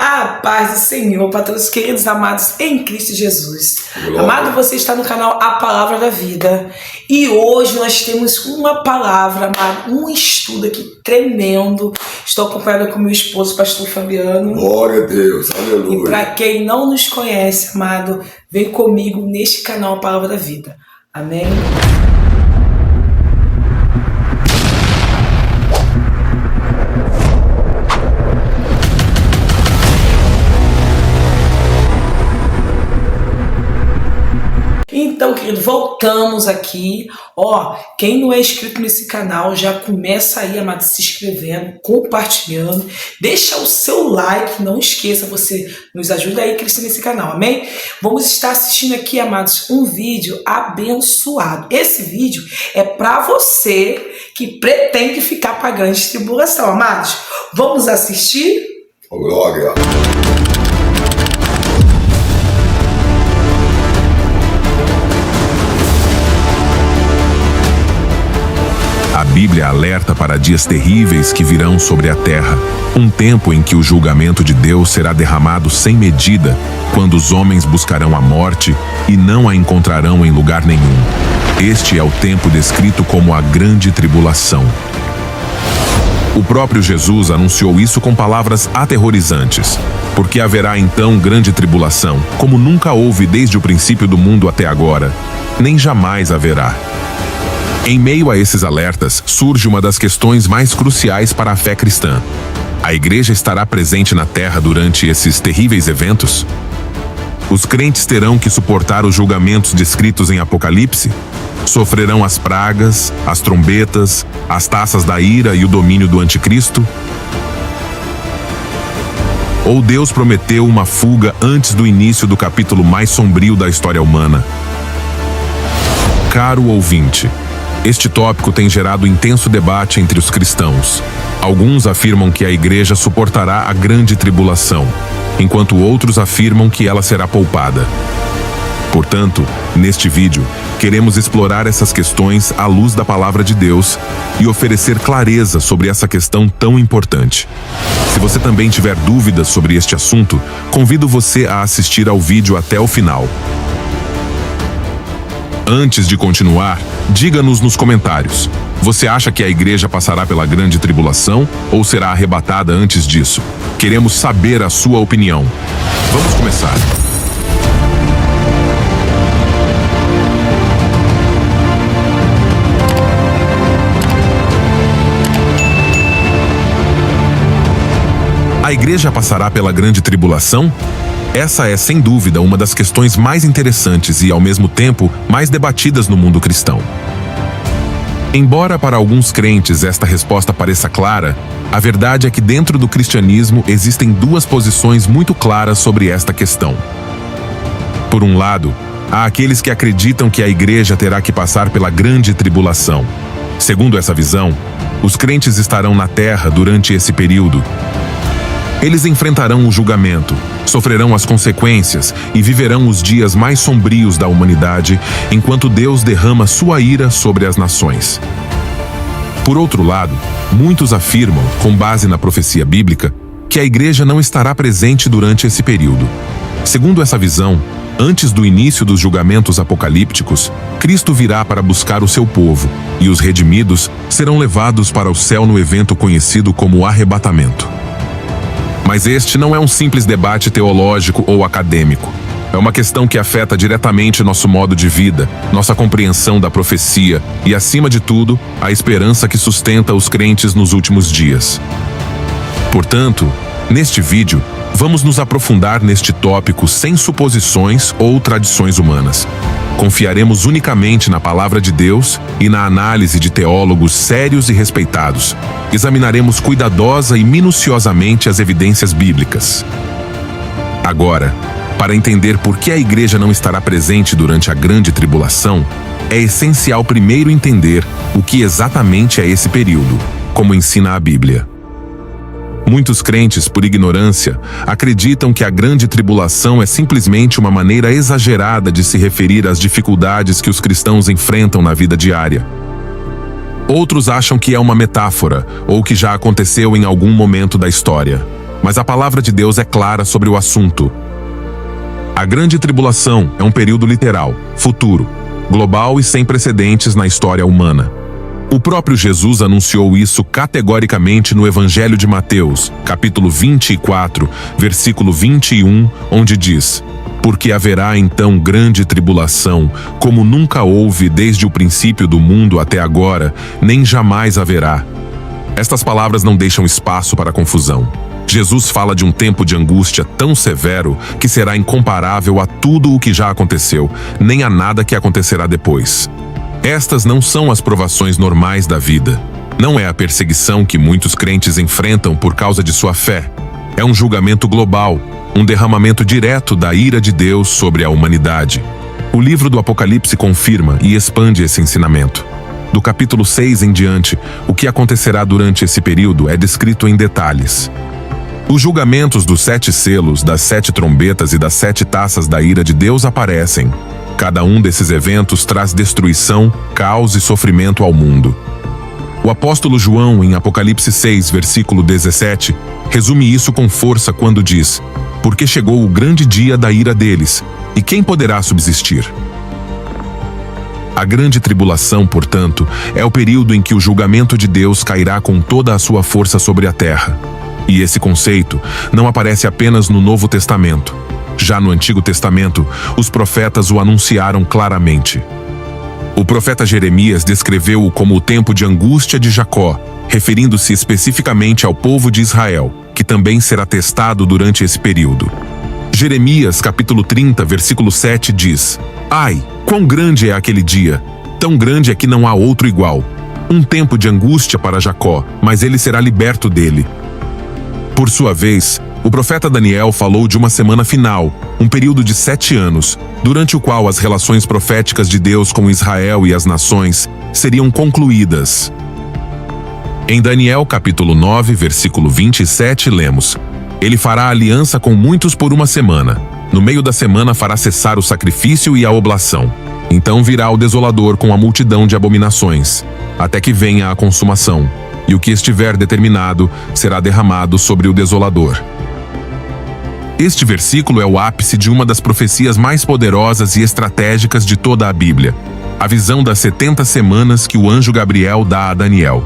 A paz do Senhor para todos os queridos amados em Cristo Jesus. Glória. Amado, você está no canal A Palavra da Vida. E hoje nós temos uma palavra, amado, um estudo aqui tremendo. Estou acompanhada com meu esposo, pastor Fabiano. Glória a Deus, aleluia. E para quem não nos conhece, amado, vem comigo neste canal A Palavra da Vida. Amém? Então, querido, voltamos aqui. Quem não é inscrito nesse canal, já começa aí, amado, se inscrevendo, compartilhando. Deixa o seu like, não esqueça, você nos ajuda aí a crescer nesse canal, amém? Vamos estar assistindo aqui, amados, um vídeo abençoado. Esse vídeo é para você que pretende ficar pagando de tribulação, amados. Vamos assistir? Glória. A Bíblia alerta para dias terríveis que virão sobre a terra, um tempo em que o julgamento de Deus será derramado sem medida, quando os homens buscarão a morte e não a encontrarão em lugar nenhum. Este é o tempo descrito como a grande tribulação. O próprio Jesus anunciou isso com palavras aterrorizantes, porque haverá então grande tribulação, como nunca houve desde o princípio do mundo até agora, nem jamais haverá. Em meio a esses alertas, surge uma das questões mais cruciais para a fé cristã. A igreja estará presente na terra durante esses terríveis eventos? Os crentes terão que suportar os julgamentos descritos em Apocalipse? Sofrerão as pragas, as trombetas, as taças da ira e o domínio do anticristo? Ou Deus prometeu uma fuga antes do início do capítulo mais sombrio da história humana? Caro ouvinte, este tópico tem gerado intenso debate entre os cristãos. Alguns afirmam que a igreja suportará a grande tribulação, enquanto outros afirmam que ela será poupada. Portanto, neste vídeo, queremos explorar essas questões à luz da palavra de Deus e oferecer clareza sobre essa questão tão importante. Se você também tiver dúvidas sobre este assunto, convido você a assistir ao vídeo até o final. Antes de continuar, diga-nos nos comentários. Você acha que a igreja passará pela grande tribulação ou será arrebatada antes disso? Queremos saber a sua opinião. Vamos começar. A igreja passará pela grande tribulação? Essa é, sem dúvida, uma das questões mais interessantes e, ao mesmo tempo, mais debatidas no mundo cristão. Embora para alguns crentes esta resposta pareça clara, a verdade é que dentro do cristianismo existem duas posições muito claras sobre esta questão. Por um lado, há aqueles que acreditam que a igreja terá que passar pela grande tribulação. Segundo essa visão, os crentes estarão na terra durante esse período. Eles enfrentarão o julgamento, sofrerão as consequências e viverão os dias mais sombrios da humanidade, enquanto Deus derrama sua ira sobre as nações. Por outro lado, muitos afirmam, com base na profecia bíblica, que a igreja não estará presente durante esse período. Segundo essa visão, antes do início dos julgamentos apocalípticos, Cristo virá para buscar o seu povo, e os redimidos serão levados para o céu no evento conhecido como arrebatamento. Mas este não é um simples debate teológico ou acadêmico. É uma questão que afeta diretamente nosso modo de vida, nossa compreensão da profecia e, acima de tudo, a esperança que sustenta os crentes nos últimos dias. Portanto, neste vídeo, vamos nos aprofundar neste tópico sem suposições ou tradições humanas. Confiaremos unicamente na palavra de Deus e na análise de teólogos sérios e respeitados. Examinaremos cuidadosa e minuciosamente as evidências bíblicas. Agora, para entender por que a igreja não estará presente durante a grande tribulação, é essencial primeiro entender o que exatamente é esse período, como ensina a Bíblia. Muitos crentes, por ignorância, acreditam que a grande tribulação é simplesmente uma maneira exagerada de se referir às dificuldades que os cristãos enfrentam na vida diária. Outros acham que é uma metáfora ou que já aconteceu em algum momento da história. mas a palavra de Deus é clara sobre o assunto. A grande tribulação é um período literal, futuro, global e sem precedentes na história humana. O próprio Jesus anunciou isso categoricamente no Evangelho de Mateus, capítulo 24, versículo 21, onde diz: porque haverá então grande tribulação, como nunca houve desde o princípio do mundo até agora, nem jamais haverá. Estas palavras não deixam espaço para confusão. Jesus fala de um tempo de angústia tão severo que será incomparável a tudo o que já aconteceu, nem a nada que acontecerá depois. Estas não são as provações normais da vida. Não é a perseguição que muitos crentes enfrentam por causa de sua fé. É um julgamento global, um derramamento direto da ira de Deus sobre a humanidade. O livro do Apocalipse confirma e expande esse ensinamento. Do capítulo 6 em diante, o que acontecerá durante esse período é descrito em detalhes. Os julgamentos dos 7 selos, das 7 trombetas e das 7 taças da ira de Deus aparecem. Cada um desses eventos traz destruição, caos e sofrimento ao mundo. O apóstolo João, em Apocalipse 6, versículo 17, resume isso com força quando diz: porque chegou o grande dia da ira deles, e quem poderá subsistir? A grande tribulação, portanto, é o período em que o julgamento de Deus cairá com toda a sua força sobre a terra. E esse conceito não aparece apenas no Novo Testamento. Já no Antigo Testamento, os profetas o anunciaram claramente. O profeta Jeremias descreveu-o como o tempo de angústia de Jacó, referindo-se especificamente ao povo de Israel, que também será testado durante esse período. Jeremias, capítulo 30, versículo 7 diz: ai, quão grande é aquele dia! Tão grande é que não há outro igual. Um tempo de angústia para Jacó, mas ele será liberto dele. Por sua vez, o profeta Daniel falou de uma semana final, um período de 7 anos, durante o qual as relações proféticas de Deus com Israel e as nações seriam concluídas. Em Daniel capítulo 9, versículo 27, lemos: ele fará aliança com muitos por uma semana. No meio da semana fará cessar o sacrifício e a oblação. Então virá o desolador com a multidão de abominações, até que venha a consumação, e o que estiver determinado será derramado sobre o desolador. Este versículo é o ápice de uma das profecias mais poderosas e estratégicas de toda a Bíblia, a visão das 70 semanas que o anjo Gabriel dá a Daniel.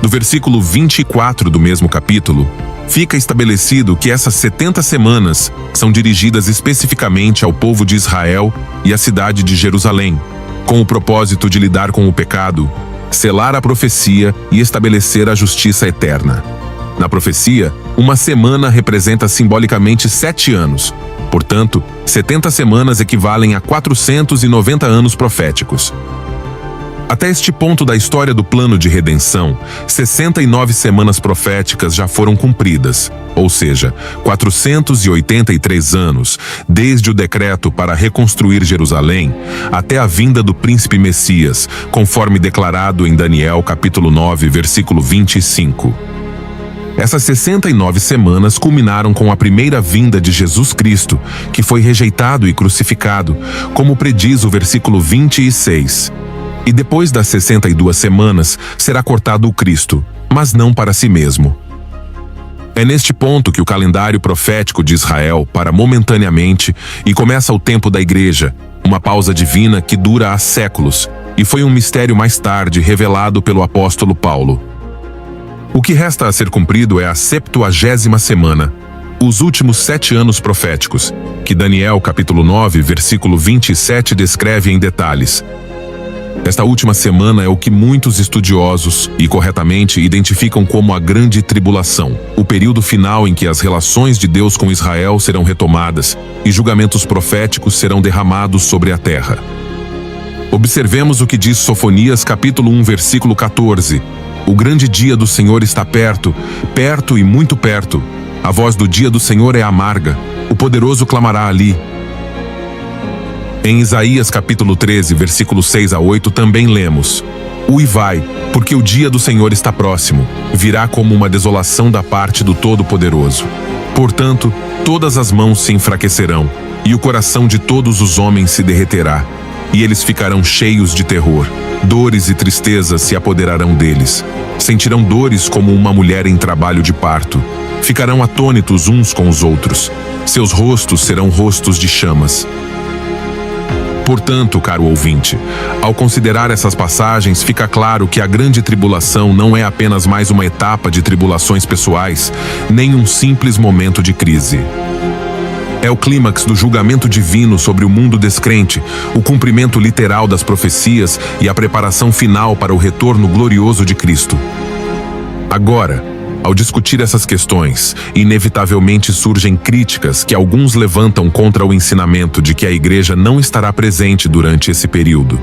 Do versículo 24 do mesmo capítulo, fica estabelecido que essas 70 semanas são dirigidas especificamente ao povo de Israel e à cidade de Jerusalém, com o propósito de lidar com o pecado, selar a profecia e estabelecer a justiça eterna. Na profecia, uma semana representa simbolicamente 7 anos. Portanto, 70 semanas equivalem a 490 anos proféticos. Até este ponto da história do plano de redenção, 69 semanas proféticas já foram cumpridas, ou seja, 483 anos, desde o decreto para reconstruir Jerusalém até a vinda do príncipe Messias, conforme declarado em Daniel capítulo 9, versículo 25. Essas 69 semanas culminaram com a primeira vinda de Jesus Cristo, que foi rejeitado e crucificado, como prediz o versículo 26. E depois das 62 semanas, será cortado o Cristo, mas não para si mesmo. É neste ponto que o calendário profético de Israel para momentaneamente e começa o tempo da igreja, uma pausa divina que dura há séculos, e foi um mistério mais tarde revelado pelo apóstolo Paulo. O que resta a ser cumprido é a 70ª semana, os últimos 7 anos proféticos, que Daniel capítulo 9, versículo 27 descreve em detalhes. Esta última semana é o que muitos estudiosos, e corretamente, identificam como a Grande Tribulação, o período final em que as relações de Deus com Israel serão retomadas e julgamentos proféticos serão derramados sobre a terra. Observemos o que diz Sofonias capítulo 1, versículo 14. O grande dia do Senhor está perto, perto e muito perto. A voz do dia do Senhor é amarga, o poderoso clamará ali. Em Isaías capítulo 13, versículos 6 a 8 também lemos: Uivai, porque o dia do Senhor está próximo, virá como uma desolação da parte do Todo-Poderoso. Portanto, todas as mãos se enfraquecerão, e o coração de todos os homens se derreterá. e eles ficarão cheios de terror. Dores e tristezas se apoderarão deles. Sentirão dores como uma mulher em trabalho de parto. Ficarão atônitos uns com os outros. Seus rostos serão rostos de chamas. Portanto, caro ouvinte, ao considerar essas passagens, fica claro que a grande tribulação não é apenas mais uma etapa de tribulações pessoais, nem um simples momento de crise. É o clímax do julgamento divino sobre o mundo descrente, o cumprimento literal das profecias e a preparação final para o retorno glorioso de Cristo. Agora, ao discutir essas questões, inevitavelmente surgem críticas que alguns levantam contra o ensinamento de que a Igreja não estará presente durante esse período.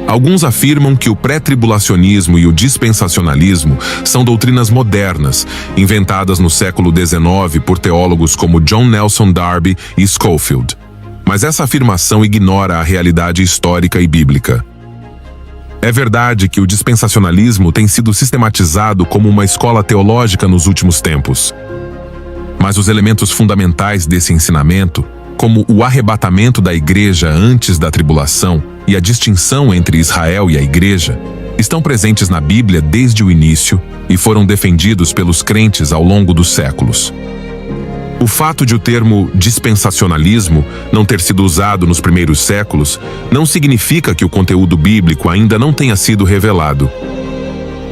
Alguns afirmam que o pré-tribulacionismo e o dispensacionalismo são doutrinas modernas, inventadas no século XIX por teólogos como John Nelson Darby e Scofield. Mas essa afirmação ignora a realidade histórica e bíblica. É verdade que o dispensacionalismo tem sido sistematizado como uma escola teológica nos últimos tempos. Mas os elementos fundamentais desse ensinamento, como o arrebatamento da Igreja antes da tribulação e a distinção entre Israel e a Igreja, estão presentes na Bíblia desde o início e foram defendidos pelos crentes ao longo dos séculos. O fato de o termo dispensacionalismo não ter sido usado nos primeiros séculos não significa que o conteúdo bíblico ainda não tenha sido revelado.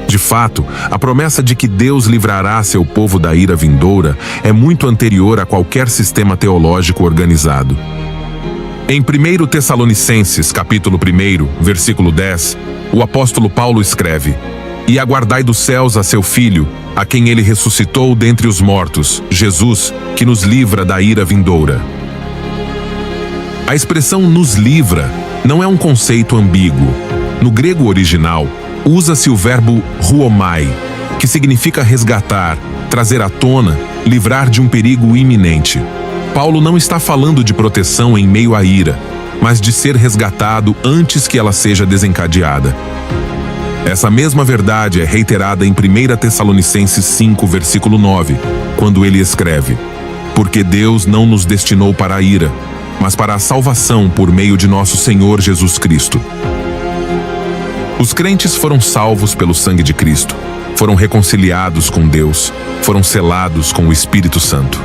De fato, a promessa de que Deus livrará seu povo da ira vindoura é muito anterior a qualquer sistema teológico organizado. Em 1 Tessalonicenses, capítulo 1, versículo 10, o apóstolo Paulo escreve: "E aguardai dos céus a seu Filho, a quem ele ressuscitou dentre os mortos, Jesus, que nos livra da ira vindoura." A expressão "nos livra" não é um conceito ambíguo. No grego original, usa-se o verbo ruomai, que significa resgatar, trazer à tona, livrar de um perigo iminente. Paulo não está falando de proteção em meio à ira, mas de ser resgatado antes que ela seja desencadeada. Essa mesma verdade é reiterada em 1 Tessalonicenses 5, versículo 9, quando ele escreve: "Porque Deus não nos destinou para a ira, mas para a salvação por meio de nosso Senhor Jesus Cristo." Os crentes foram salvos pelo sangue de Cristo, foram reconciliados com Deus, foram selados com o Espírito Santo.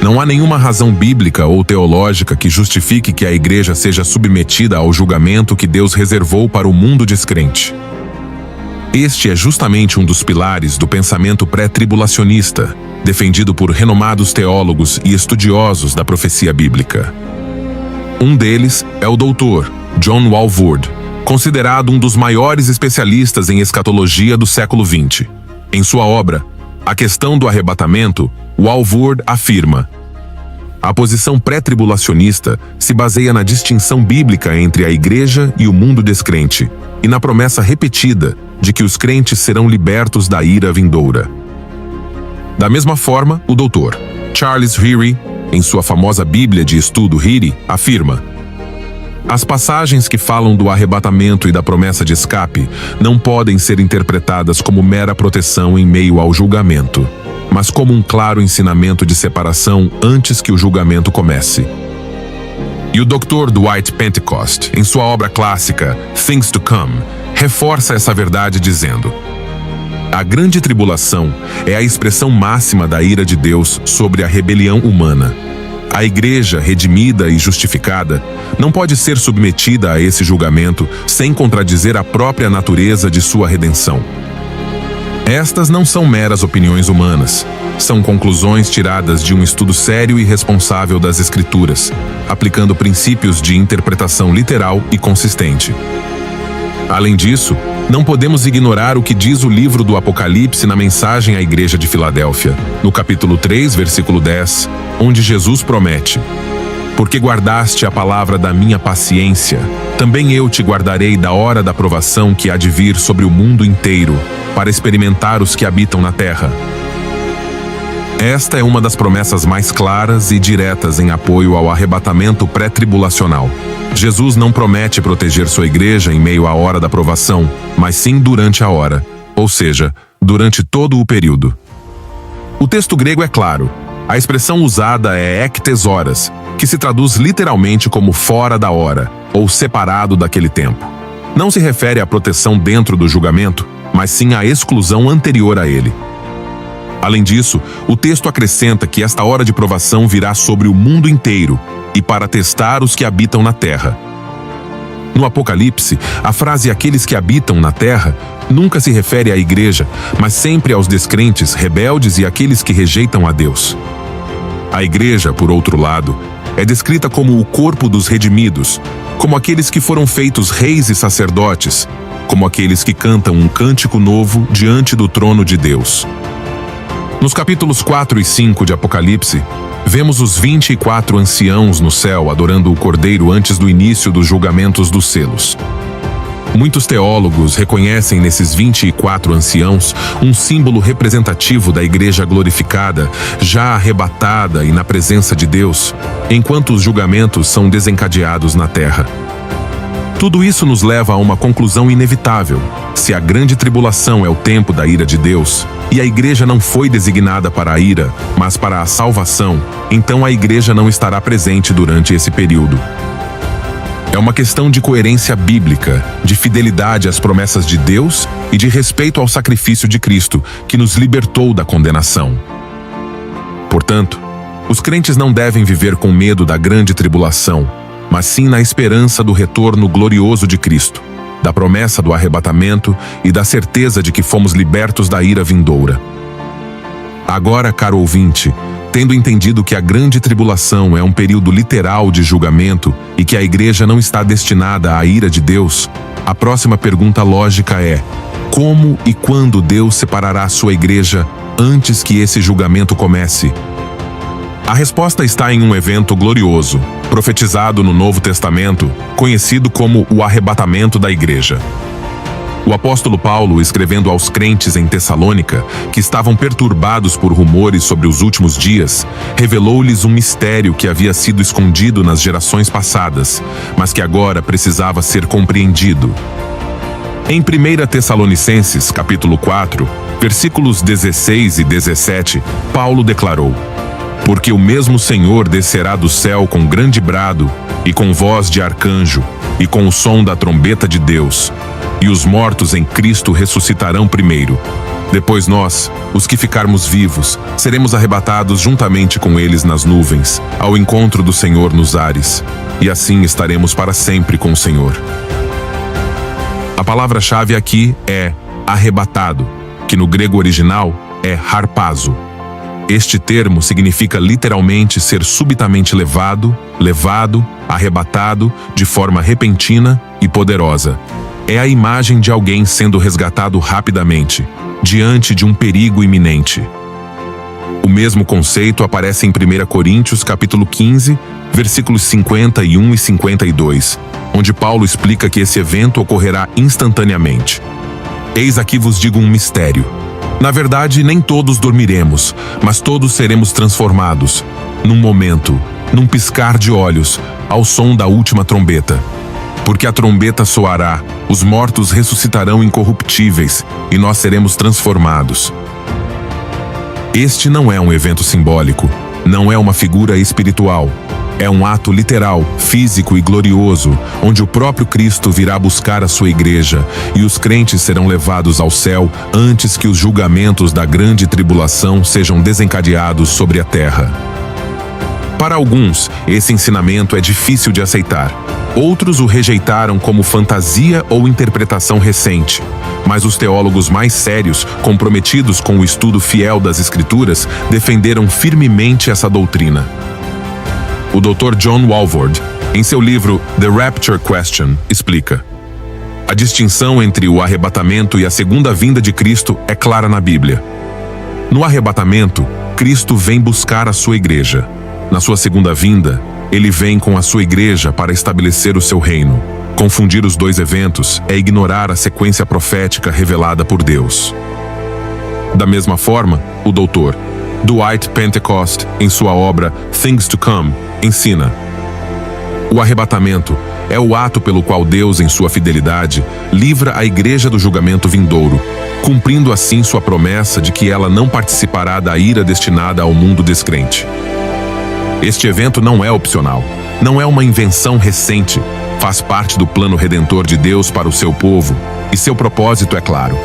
Não há nenhuma razão bíblica ou teológica que justifique que a Igreja seja submetida ao julgamento que Deus reservou para o mundo descrente. Este é justamente um dos pilares do pensamento pré-tribulacionista, defendido por renomados teólogos e estudiosos da profecia bíblica. Um deles é o Dr. John Walvoord, considerado um dos maiores especialistas em escatologia do século XX. Em sua obra, A Questão do Arrebatamento, Walvoord afirma: "A posição pré-tribulacionista se baseia na distinção bíblica entre a Igreja e o mundo descrente, e na promessa repetida de que os crentes serão libertos da ira vindoura." Da mesma forma, o Dr. Charles Ryrie, em sua famosa Bíblia de Estudo Ryrie, afirma: "As passagens que falam do arrebatamento e da promessa de escape não podem ser interpretadas como mera proteção em meio ao julgamento, mas como um claro ensinamento de separação antes que o julgamento comece." E o Dr. Dwight Pentecost, em sua obra clássica Things to Come, reforça essa verdade dizendo: "A grande tribulação é a expressão máxima da ira de Deus sobre a rebelião humana. A Igreja, redimida e justificada, não pode ser submetida a esse julgamento sem contradizer a própria natureza de sua redenção." Estas não são meras opiniões humanas. São conclusões tiradas de um estudo sério e responsável das Escrituras, aplicando princípios de interpretação literal e consistente. Além disso, não podemos ignorar o que diz o livro do Apocalipse na mensagem à Igreja de Filadélfia, no capítulo 3, versículo 10, onde Jesus promete: "Porque guardaste a palavra da minha paciência, também eu te guardarei da hora da provação que há de vir sobre o mundo inteiro, para experimentar os que habitam na terra." Esta é uma das promessas mais claras e diretas em apoio ao arrebatamento pré-tribulacional. Jesus não promete proteger sua Igreja em meio à hora da provação, mas sim durante a hora, ou seja, durante todo o período. O texto grego é claro: A expressão usada é ectes horas, que se traduz literalmente como fora da hora, ou separado daquele tempo. Não se refere à proteção dentro do julgamento, mas sim à exclusão anterior a ele. Além disso, o texto acrescenta que esta hora de provação virá sobre o mundo inteiro e para testar os que habitam na terra. No Apocalipse, a frase "aqueles que habitam na terra" nunca se refere à igreja, mas sempre aos descrentes, rebeldes e aqueles que rejeitam a Deus. A igreja, por outro lado, é descrita como o corpo dos redimidos, como aqueles que foram feitos reis e sacerdotes, como aqueles que cantam um cântico novo diante do trono de Deus. Nos capítulos 4 e 5 de Apocalipse, vemos os 24 anciãos no céu adorando o Cordeiro antes do início dos julgamentos dos selos. Muitos teólogos reconhecem nesses 24 anciãos um símbolo representativo da igreja glorificada, já arrebatada e na presença de Deus, enquanto os julgamentos são desencadeados na terra. Tudo isso nos leva a uma conclusão inevitável. Se a grande tribulação é o tempo da ira de Deus, e a igreja não foi designada para a ira, mas para a salvação, então a igreja não estará presente durante esse período. É uma questão de coerência bíblica, de fidelidade às promessas de Deus e de respeito ao sacrifício de Cristo, que nos libertou da condenação. Portanto, os crentes não devem viver com medo da grande tribulação, mas sim na esperança do retorno glorioso de Cristo, da promessa do arrebatamento e da certeza de que fomos libertos da ira vindoura. Agora, caro ouvinte, tendo entendido que a grande tribulação é um período literal de julgamento e que a igreja não está destinada à ira de Deus, a próxima pergunta lógica é: como e quando Deus separará a sua igreja antes que esse julgamento comece? A resposta está em um evento glorioso, profetizado no Novo Testamento, conhecido como o arrebatamento da igreja. O apóstolo Paulo, escrevendo aos crentes em Tessalônica, que estavam perturbados por rumores sobre os últimos dias, revelou-lhes um mistério que havia sido escondido nas gerações passadas, mas que agora precisava ser compreendido. Em 1 Tessalonicenses, capítulo 4, versículos 16 e 17, Paulo declarou: "Porque o mesmo Senhor descerá do céu com grande brado, e com voz de arcanjo, e com o som da trombeta de Deus, e os mortos em Cristo ressuscitarão primeiro. Depois nós, os que ficarmos vivos, seremos arrebatados juntamente com eles nas nuvens, ao encontro do Senhor nos ares, e assim estaremos para sempre com o Senhor." A palavra-chave aqui é arrebatado, que no grego original é harpazo. Este termo significa literalmente ser subitamente levado, arrebatado, de forma repentina e poderosa. É a imagem de alguém sendo resgatado rapidamente, diante de um perigo iminente. O mesmo conceito aparece em 1 Coríntios capítulo 15, versículos 51 e 52, onde Paulo explica que esse evento ocorrerá instantaneamente. Eis aqui vos digo um mistério. Na verdade, nem todos dormiremos, mas todos seremos transformados, num momento, num piscar de olhos, ao som da última trombeta. Porque a trombeta soará, os mortos ressuscitarão incorruptíveis, e nós seremos transformados. Este não é um evento simbólico, não é uma figura espiritual. É um ato literal, físico e glorioso, onde o próprio Cristo virá buscar a sua igreja e os crentes serão levados ao céu antes que os julgamentos da grande tribulação sejam desencadeados sobre a terra. Para alguns, esse ensinamento é difícil de aceitar. Outros o rejeitaram como fantasia ou interpretação recente, mas os teólogos mais sérios, comprometidos com o estudo fiel das Escrituras, defenderam firmemente essa doutrina. O Dr. John Walvoord, em seu livro The Rapture Question, explica: a distinção entre o arrebatamento e a segunda vinda de Cristo é clara na Bíblia. No arrebatamento, Cristo vem buscar a sua igreja. Na sua segunda vinda, ele vem com a sua igreja para estabelecer o seu reino. Confundir os dois eventos é ignorar a sequência profética revelada por Deus. Da mesma forma, o Dr. Dwight Pentecost, em sua obra Things to Come, ensina: o arrebatamento é o ato pelo qual Deus, em sua fidelidade, livra a igreja do julgamento vindouro, cumprindo assim sua promessa de que ela não participará da ira destinada ao mundo descrente. Este evento não é opcional, não é uma invenção recente, faz parte do plano redentor de Deus para o seu povo, e seu propósito é claro: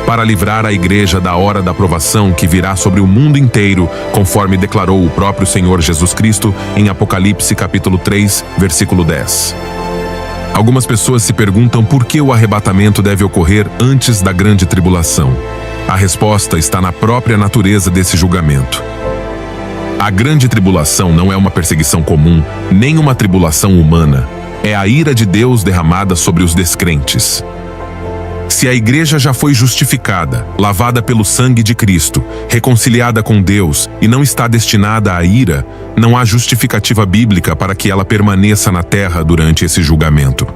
para livrar a igreja da hora da provação que virá sobre o mundo inteiro, conforme declarou o próprio Senhor Jesus Cristo em Apocalipse capítulo 3, versículo 10. Algumas pessoas se perguntam por que o arrebatamento deve ocorrer antes da grande tribulação. A resposta está na própria natureza desse julgamento. A grande tribulação não é uma perseguição comum, nem uma tribulação humana. É a ira de Deus derramada sobre os descrentes. Se a igreja já foi justificada, lavada pelo sangue de Cristo, reconciliada com Deus e não está destinada à ira, não há justificativa bíblica para que ela permaneça na terra durante esse julgamento.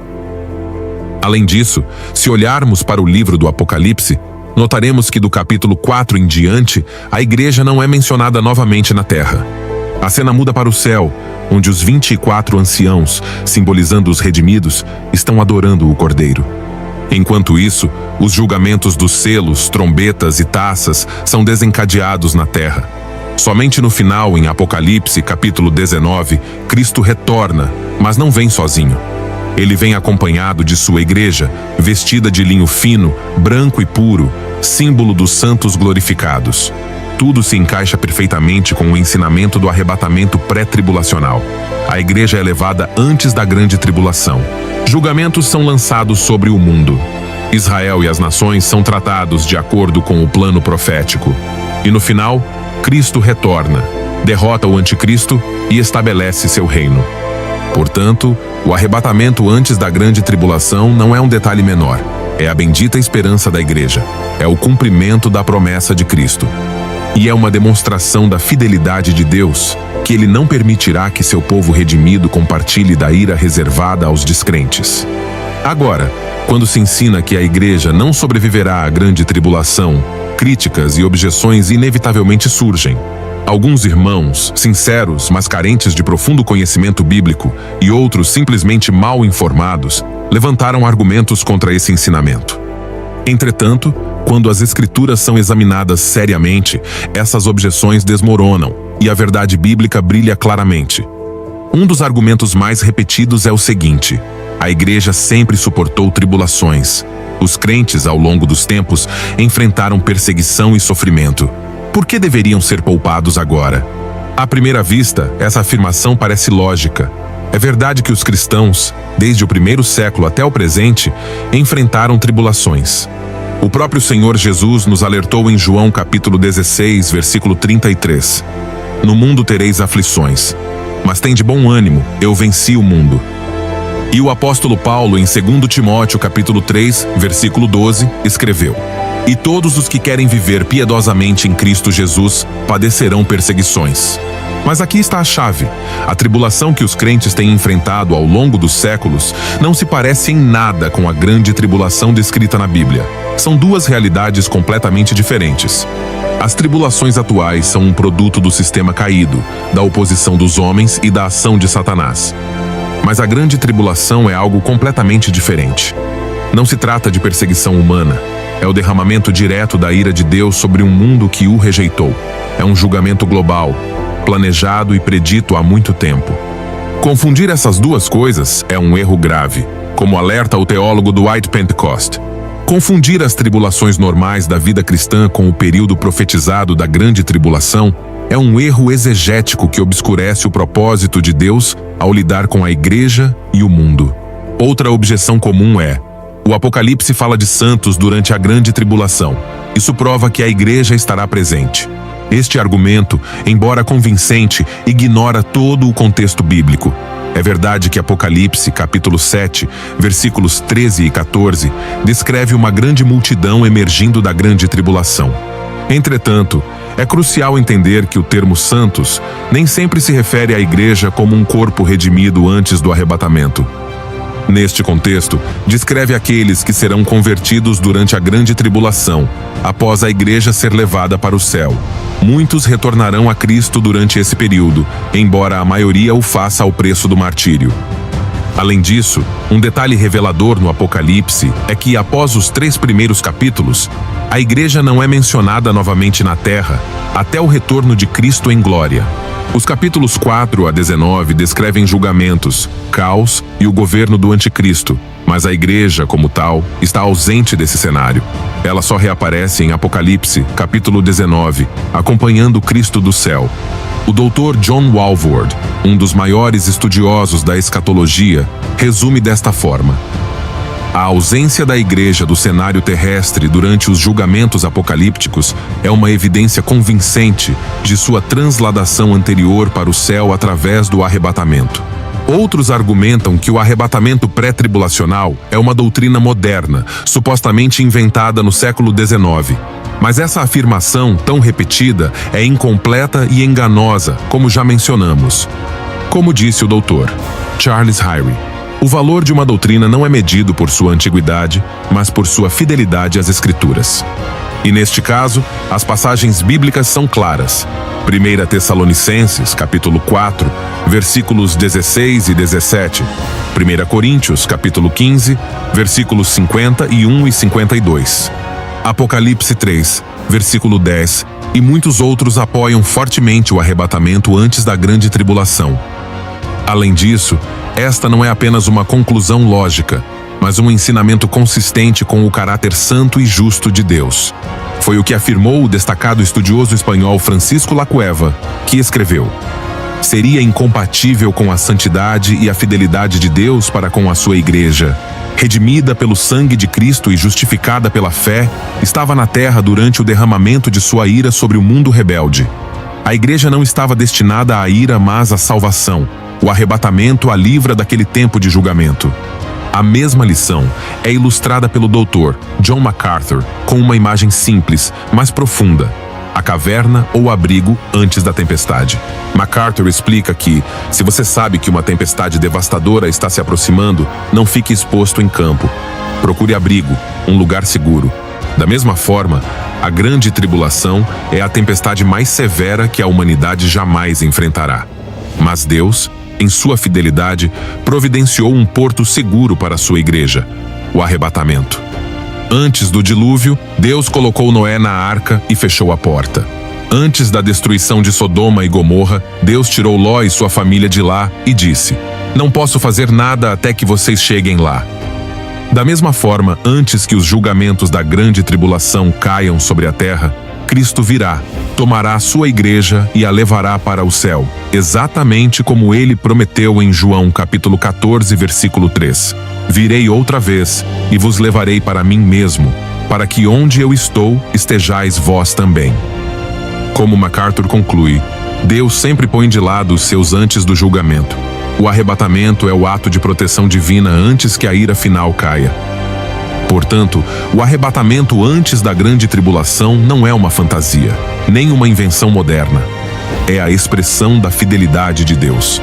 Além disso, se olharmos para o livro do Apocalipse, notaremos que do capítulo 4 em diante, a igreja não é mencionada novamente na terra. A cena muda para o céu, onde os 24 anciãos, simbolizando os redimidos, estão adorando o Cordeiro. Enquanto isso, os julgamentos dos selos, trombetas e taças são desencadeados na terra. Somente no final, em Apocalipse, capítulo 19, Cristo retorna, mas não vem sozinho. Ele vem acompanhado de sua igreja, vestida de linho fino, branco e puro, símbolo dos santos glorificados. Tudo se encaixa perfeitamente com o ensinamento do arrebatamento pré-tribulacional. A igreja é levada antes da grande tribulação. Julgamentos são lançados sobre o mundo. Israel e as nações são tratados de acordo com o plano profético. E no final, Cristo retorna, derrota o anticristo e estabelece seu reino. Portanto, o arrebatamento antes da grande tribulação não é um detalhe menor. É a bendita esperança da igreja. É o cumprimento da promessa de Cristo. E é uma demonstração da fidelidade de Deus, que Ele não permitirá que seu povo redimido compartilhe da ira reservada aos descrentes. Agora, quando se ensina que a igreja não sobreviverá à grande tribulação, críticas e objeções inevitavelmente surgem. Alguns irmãos, sinceros, mas carentes de profundo conhecimento bíblico, e outros simplesmente mal informados, levantaram argumentos contra esse ensinamento. Entretanto, quando as Escrituras são examinadas seriamente, essas objeções desmoronam e a verdade bíblica brilha claramente. Um dos argumentos mais repetidos é o seguinte: a igreja sempre suportou tribulações. Os crentes, ao longo dos tempos, enfrentaram perseguição e sofrimento. Por que deveriam ser poupados agora? À primeira vista, essa afirmação parece lógica. É verdade que os cristãos, desde o primeiro século até o presente, enfrentaram tribulações. O próprio Senhor Jesus nos alertou em João capítulo 16, versículo 33. No mundo tereis aflições, mas tende bom ânimo, eu venci o mundo. E o apóstolo Paulo, em 2 Timóteo capítulo 3, versículo 12, escreveu: E todos os que querem viver piedosamente em Cristo Jesus padecerão perseguições. Mas aqui está a chave. A tribulação que os crentes têm enfrentado ao longo dos séculos não se parece em nada com a grande tribulação descrita na Bíblia. São duas realidades completamente diferentes. As tribulações atuais são um produto do sistema caído, da oposição dos homens e da ação de Satanás. Mas a grande tribulação é algo completamente diferente. Não se trata de perseguição humana. É o derramamento direto da ira de Deus sobre um mundo que o rejeitou. É um julgamento global, planejado e predito há muito tempo. Confundir essas duas coisas é um erro grave, como alerta o teólogo Dwight Pentecost. Confundir as tribulações normais da vida cristã com o período profetizado da grande tribulação é um erro exegético que obscurece o propósito de Deus ao lidar com a igreja e o mundo. Outra objeção comum é: o Apocalipse fala de santos durante a grande tribulação. Isso prova que a igreja estará presente. Este argumento, embora convincente, ignora todo o contexto bíblico. É verdade que Apocalipse, capítulo 7, versículos 13 e 14, descreve uma grande multidão emergindo da grande tribulação. Entretanto, é crucial entender que o termo santos nem sempre se refere à igreja como um corpo redimido antes do arrebatamento. Neste contexto, descreve aqueles que serão convertidos durante a grande tribulação, após a igreja ser levada para o céu. Muitos retornarão a Cristo durante esse período, embora a maioria o faça ao preço do martírio. Além disso, um detalhe revelador no Apocalipse é que, após os 3 primeiros capítulos, a igreja não é mencionada novamente na Terra até o retorno de Cristo em glória. Os capítulos 4 a 19 descrevem julgamentos, caos e o governo do anticristo, mas a igreja, como tal, está ausente desse cenário. Ela só reaparece em Apocalipse, capítulo 19, acompanhando Cristo do céu. O Dr. John Walvoord, um dos maiores estudiosos da escatologia, resume desta forma: a ausência da igreja do cenário terrestre durante os julgamentos apocalípticos é uma evidência convincente de sua transladação anterior para o céu através do arrebatamento. Outros argumentam que o arrebatamento pré-tribulacional é uma doutrina moderna, supostamente inventada no século XIX. Mas essa afirmação, tão repetida, é incompleta e enganosa, como já mencionamos. Como disse o Dr. Charles Hyrie, o valor de uma doutrina não é medido por sua antiguidade, mas por sua fidelidade às Escrituras. E neste caso, as passagens bíblicas são claras. 1 Tessalonicenses, capítulo 4, versículos 16 e 17. 1 Coríntios, capítulo 15, versículos 51 e 52. Apocalipse 3, versículo 10, e muitos outros apoiam fortemente o arrebatamento antes da grande tribulação. Além disso, esta não é apenas uma conclusão lógica, mas um ensinamento consistente com o caráter santo e justo de Deus. Foi o que afirmou o destacado estudioso espanhol Francisco Lacueva, que escreveu: seria incompatível com a santidade e a fidelidade de Deus para com a sua igreja. Redimida pelo sangue de Cristo e justificada pela fé, estava na terra durante o derramamento de sua ira sobre o mundo rebelde. A igreja não estava destinada à ira, mas à salvação. O arrebatamento a livra daquele tempo de julgamento. A mesma lição é ilustrada pelo Dr. John MacArthur com uma imagem simples, mas profunda: a caverna ou abrigo antes da tempestade. MacArthur explica que, se você sabe que uma tempestade devastadora está se aproximando, não fique exposto em campo. Procure abrigo, um lugar seguro. Da mesma forma, a grande tribulação é a tempestade mais severa que a humanidade jamais enfrentará. Mas Deus, em sua fidelidade, providenciou um porto seguro para a sua igreja: o arrebatamento. Antes do dilúvio, Deus colocou Noé na arca e fechou a porta. Antes da destruição de Sodoma e Gomorra, Deus tirou Ló e sua família de lá e disse: não posso fazer nada até que vocês cheguem lá. Da mesma forma, antes que os julgamentos da grande tribulação caiam sobre a terra, Cristo virá, tomará a sua igreja e a levará para o céu, exatamente como ele prometeu em João capítulo 14, versículo 3. Virei outra vez e vos levarei para mim mesmo, para que onde eu estou estejais vós também. Como MacArthur conclui, Deus sempre põe de lado os seus antes do julgamento. O arrebatamento é o ato de proteção divina antes que a ira final caia. Portanto, o arrebatamento antes da grande tribulação não é uma fantasia, nem uma invenção moderna. É a expressão da fidelidade de Deus.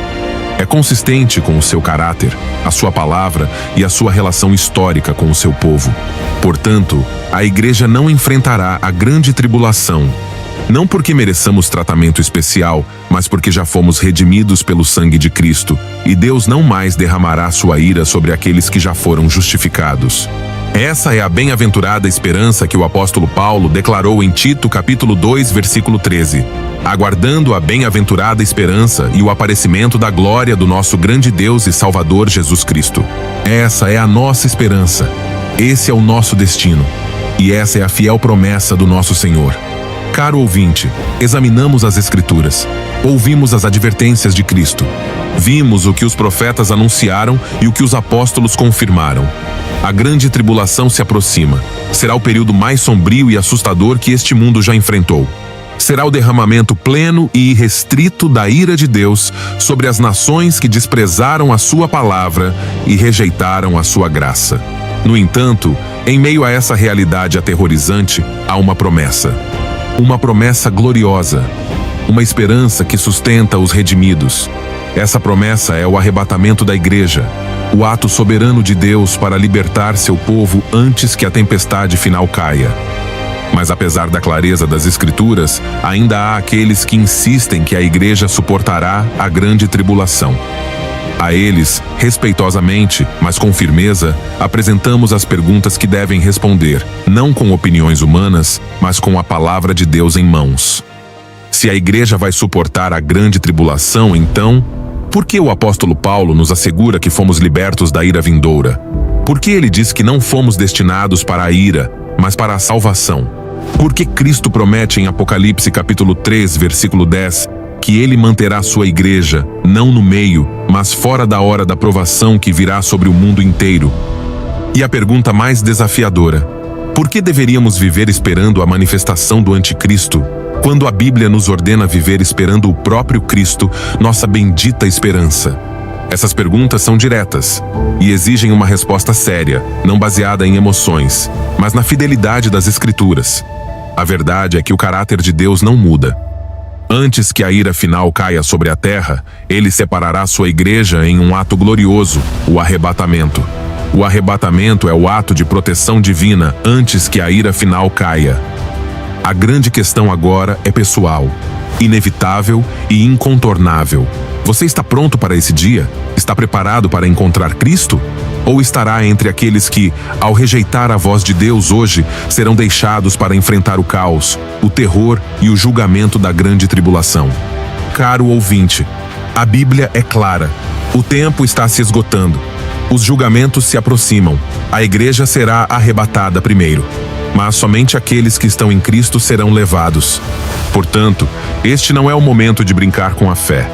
É consistente com o seu caráter, a sua palavra e a sua relação histórica com o seu povo. Portanto, a igreja não enfrentará a grande tribulação, não porque mereçamos tratamento especial, mas porque já fomos redimidos pelo sangue de Cristo, e Deus não mais derramará sua ira sobre aqueles que já foram justificados. Essa é a bem-aventurada esperança que o apóstolo Paulo declarou em Tito capítulo 2, versículo 13. Aguardando a bem-aventurada esperança e o aparecimento da glória do nosso grande Deus e Salvador Jesus Cristo. Essa é a nossa esperança. Esse é o nosso destino. E essa é a fiel promessa do nosso Senhor. Caro ouvinte, examinamos as Escrituras, ouvimos as advertências de Cristo, vimos o que os profetas anunciaram e o que os apóstolos confirmaram. A grande tribulação se aproxima. Será o período mais sombrio e assustador que este mundo já enfrentou. Será o derramamento pleno e irrestrito da ira de Deus sobre as nações que desprezaram a sua palavra e rejeitaram a sua graça. No entanto, em meio a essa realidade aterrorizante, há uma promessa. Uma promessa gloriosa, uma esperança que sustenta os redimidos. Essa promessa é o arrebatamento da igreja, o ato soberano de Deus para libertar seu povo antes que a tempestade final caia. Mas apesar da clareza das Escrituras, ainda há aqueles que insistem que a igreja suportará a grande tribulação. A eles, respeitosamente, mas com firmeza, apresentamos as perguntas que devem responder, não com opiniões humanas, mas com a palavra de Deus em mãos. Se a igreja vai suportar a grande tribulação, então, por que o apóstolo Paulo nos assegura que fomos libertos da ira vindoura? Por que ele diz que não fomos destinados para a ira, mas para a salvação? Por que Cristo promete em Apocalipse capítulo 3, versículo 10, que ele manterá sua igreja, não no meio, mas fora da hora da provação que virá sobre o mundo inteiro? E a pergunta mais desafiadora: por que deveríamos viver esperando a manifestação do anticristo, quando a Bíblia nos ordena viver esperando o próprio Cristo, nossa bendita esperança? Essas perguntas são diretas e exigem uma resposta séria, não baseada em emoções, mas na fidelidade das Escrituras. A verdade é que o caráter de Deus não muda. Antes que a ira final caia sobre a terra, ele separará sua igreja em um ato glorioso, o arrebatamento. O arrebatamento é o ato de proteção divina antes que a ira final caia. A grande questão agora é pessoal, inevitável e incontornável. Você está pronto para esse dia? Está preparado para encontrar Cristo? Ou estará entre aqueles que, ao rejeitar a voz de Deus hoje, serão deixados para enfrentar o caos, o terror e o julgamento da grande tribulação? Caro ouvinte, a Bíblia é clara. O tempo está se esgotando. Os julgamentos se aproximam. A igreja será arrebatada primeiro. Mas somente aqueles que estão em Cristo serão levados. Portanto, este não é o momento de brincar com a fé.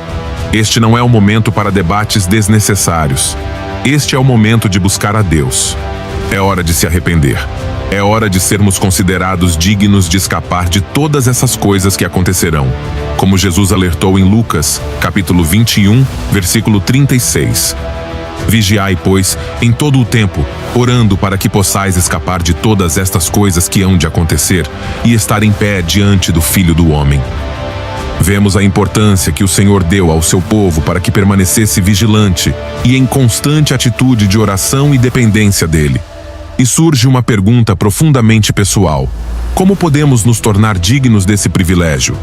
Este não é o momento para debates desnecessários. Este é o momento de buscar a Deus. É hora de se arrepender. É hora de sermos considerados dignos de escapar de todas essas coisas que acontecerão, como Jesus alertou em Lucas, capítulo 21, versículo 36. Vigiai, pois, em todo o tempo, orando para que possais escapar de todas estas coisas que hão de acontecer e estar em pé diante do Filho do Homem. Vemos a importância que o Senhor deu ao seu povo para que permanecesse vigilante e em constante atitude de oração e dependência dele. E surge uma pergunta profundamente pessoal: como podemos nos tornar dignos desse privilégio?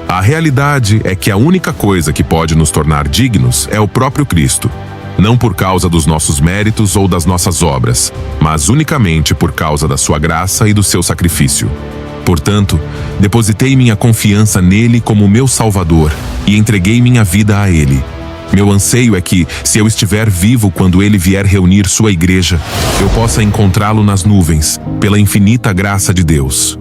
A realidade é que a única coisa que pode nos tornar dignos é o próprio Cristo. Não por causa dos nossos méritos ou das nossas obras, mas unicamente por causa da sua graça e do seu sacrifício. Portanto, depositei minha confiança nele como meu Salvador e entreguei minha vida a ele. Meu anseio é que, se eu estiver vivo quando ele vier reunir sua igreja, eu possa encontrá-lo nas nuvens, pela infinita graça de Deus.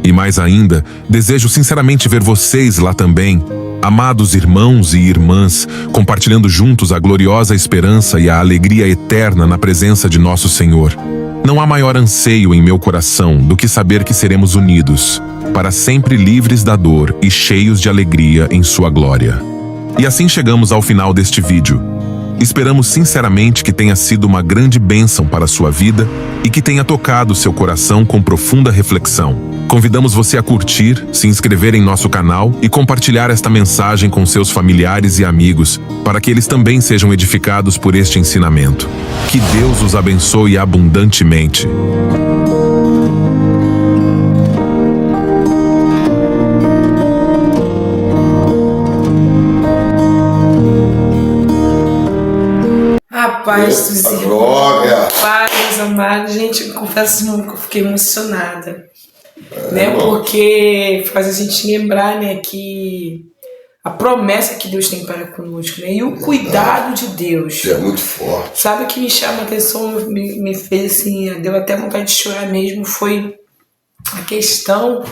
E mais ainda, desejo sinceramente ver vocês lá também, amados irmãos e irmãs, compartilhando juntos a gloriosa esperança e a alegria eterna na presença de nosso Senhor. Não há maior anseio em meu coração do que saber que seremos unidos, para sempre livres da dor e cheios de alegria em sua glória. E assim chegamos ao final deste vídeo. Esperamos sinceramente que tenha sido uma grande bênção para a sua vida e que tenha tocado seu coração com profunda reflexão. Convidamos você a curtir, se inscrever em nosso canal e compartilhar esta mensagem com seus familiares e amigos, para que eles também sejam edificados por este ensinamento. Que Deus os abençoe abundantemente. Paz dos irmãos, Glória. paz, amado. Gente, eu confesso que eu fiquei emocionada, né? Porque faz a gente lembrar, né, que a promessa que Deus tem para conosco, né? E o cuidado de Deus. É muito forte. Sabe o que me chama a atenção, me fez assim, deu até vontade de chorar mesmo, foi a questão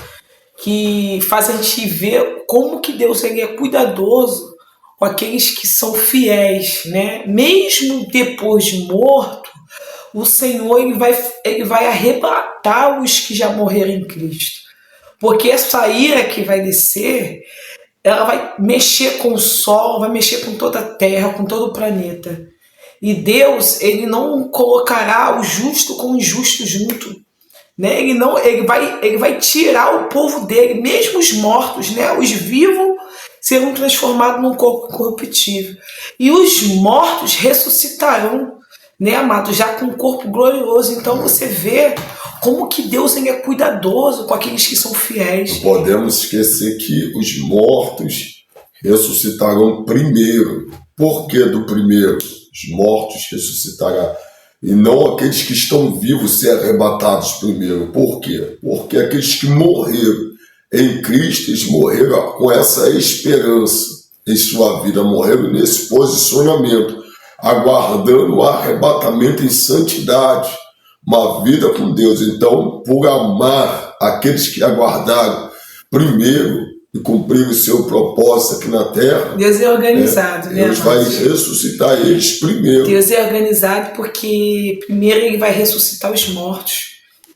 que faz a gente ver como que Deus ele é cuidadoso com aqueles que são fiéis, né? Mesmo depois de morto, o Senhor ele vai arrebatar os que já morreram em Cristo. Porque essa ira que vai descer, ela vai mexer com o sol, vai mexer com toda a terra, com todo o planeta. E Deus, ele não colocará o justo com o injusto junto, né? Ele vai tirar o povo dele, mesmo os mortos, né? Os vivos serão transformados num corpo incorruptível. E os mortos ressuscitarão, né, amado? Já com um corpo glorioso. Então você vê como que Deus ele é cuidadoso com aqueles que são fiéis. Não podemos esquecer que os mortos ressuscitarão primeiro. Por que do primeiro? Os mortos ressuscitará. E não aqueles que estão vivos ser arrebatados primeiro. Por quê? Porque aqueles que morreram em Cristo, eles morreram com essa esperança em sua vida, morreram nesse posicionamento, aguardando o arrebatamento em santidade, uma vida com Deus. Então, por amar aqueles que aguardaram primeiro e cumprir o seu propósito aqui na Terra, Deus é organizado, né, Deus vai ressuscitar eles primeiro. Deus é organizado porque primeiro ele vai ressuscitar os mortos,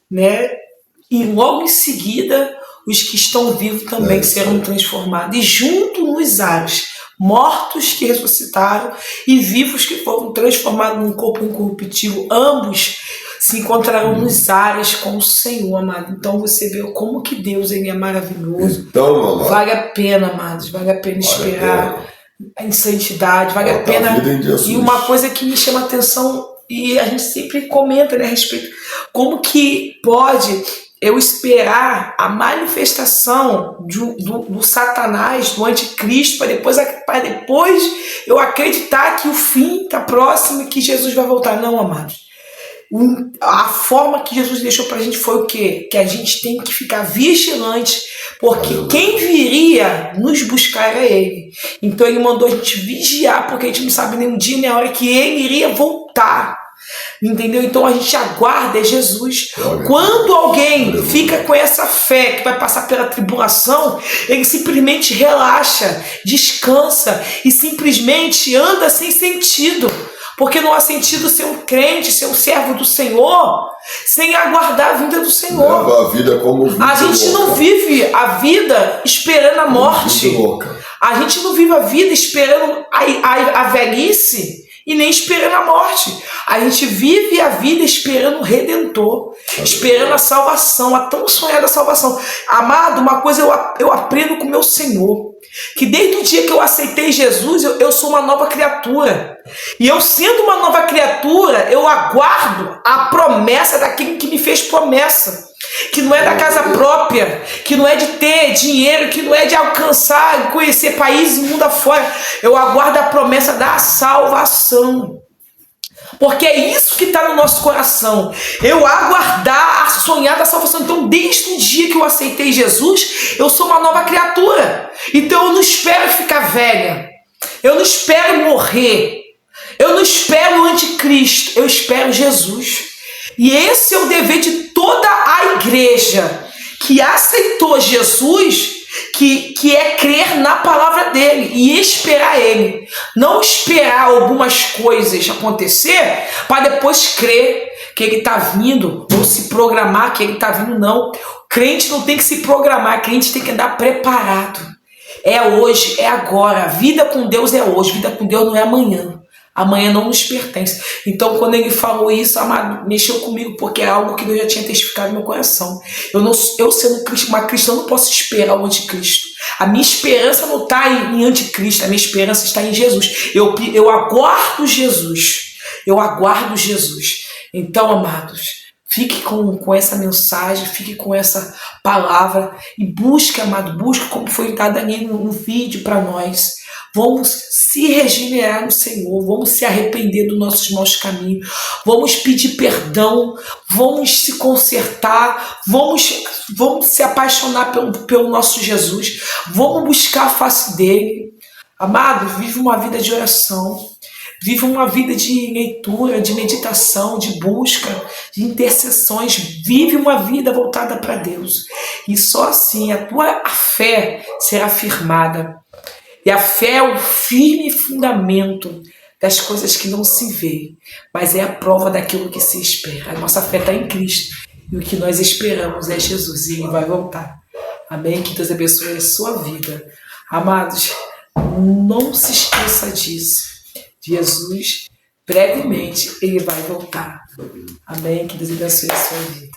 né? E logo em seguida os que estão vivos também serão transformados. E junto nos ares, mortos que ressuscitaram e vivos que foram transformados num corpo incorruptível, ambos se encontrarão nos ares com o Senhor, amado. Então você vê como que Deus ele é maravilhoso. Então, amado, vale a pena, amados, vale a pena esperar em santidade, vale a pena. E uma coisa que me chama a atenção, e a gente sempre comenta, né, a respeito, como que pode eu esperar a manifestação do Satanás, do anticristo, para depois eu acreditar que o fim está próximo e que Jesus vai voltar. Não, amados. A forma que Jesus deixou para a gente foi o quê? Que a gente tem que ficar vigilante, porque quem viria nos buscar era Ele. Então Ele mandou a gente vigiar, porque a gente não sabe nem o dia nem a hora que Ele iria voltar. Entendeu? Então a gente aguarda Jesus. Quando alguém fica com essa fé que vai passar pela tribulação, ele simplesmente relaxa, descansa e simplesmente anda sem sentido. Porque não há sentido ser um crente, ser um servo do Senhor, sem aguardar a vinda do Senhor. Leva a vida como vida. A gente não vive a vida esperando a morte. A gente não vive a vida esperando a velhice e nem esperando a morte. A gente vive a vida esperando o Redentor, esperando a salvação, a tão sonhada salvação. Amado, uma coisa eu aprendo com o meu Senhor, que desde o dia que eu aceitei Jesus, eu sou uma nova criatura. E eu sendo uma nova criatura, eu aguardo a promessa daquele que me fez promessa. Que não é da casa própria, que não é de ter dinheiro, que não é de alcançar, conhecer países e mundo afora. Eu aguardo a promessa da salvação. Porque é isso que está no nosso coração. Eu aguardar a sonhada salvação. Então, desde o dia que eu aceitei Jesus, eu sou uma nova criatura. Então, eu não espero ficar velha. Eu não espero morrer. Eu não espero o anticristo. Eu espero Jesus. E esse é o dever de toda a igreja que aceitou Jesus, que é crer na palavra dele e esperar ele. Não esperar algumas coisas acontecer para depois crer que ele está vindo ou se programar que ele está vindo, não. O crente não tem que se programar, o crente tem que andar preparado. É hoje, é agora. A vida com Deus é hoje, a vida com Deus não é amanhã. Amanhã não nos pertence. Então, quando ele falou isso, amado, mexeu comigo, porque é algo que Deus já tinha testificado no meu coração. Eu sendo uma cristã, não posso esperar o anticristo. A minha esperança não está em anticristo, a minha esperança está em Jesus. Eu aguardo Jesus. Eu aguardo Jesus. Então, amados, fique com essa mensagem, fique com essa palavra e busque, amado, busque como foi dado ali no vídeo para nós. Vamos se regenerar no Senhor, vamos se arrepender dos nossos maus caminhos, vamos pedir perdão, vamos se consertar, vamos se apaixonar pelo nosso Jesus, vamos buscar a face dele. Amado, vive uma vida de oração, vive uma vida de leitura, de meditação, de busca, de intercessões, vive uma vida voltada para Deus. E só assim a tua fé será firmada. E a fé é o firme fundamento das coisas que não se vê, mas é a prova daquilo que se espera. A nossa fé está em Cristo e o que nós esperamos é Jesus e Ele vai voltar. Amém? Que Deus abençoe a sua vida. Amados, não se esqueça disso. Jesus, brevemente, Ele vai voltar. Amém? Que Deus abençoe a sua vida.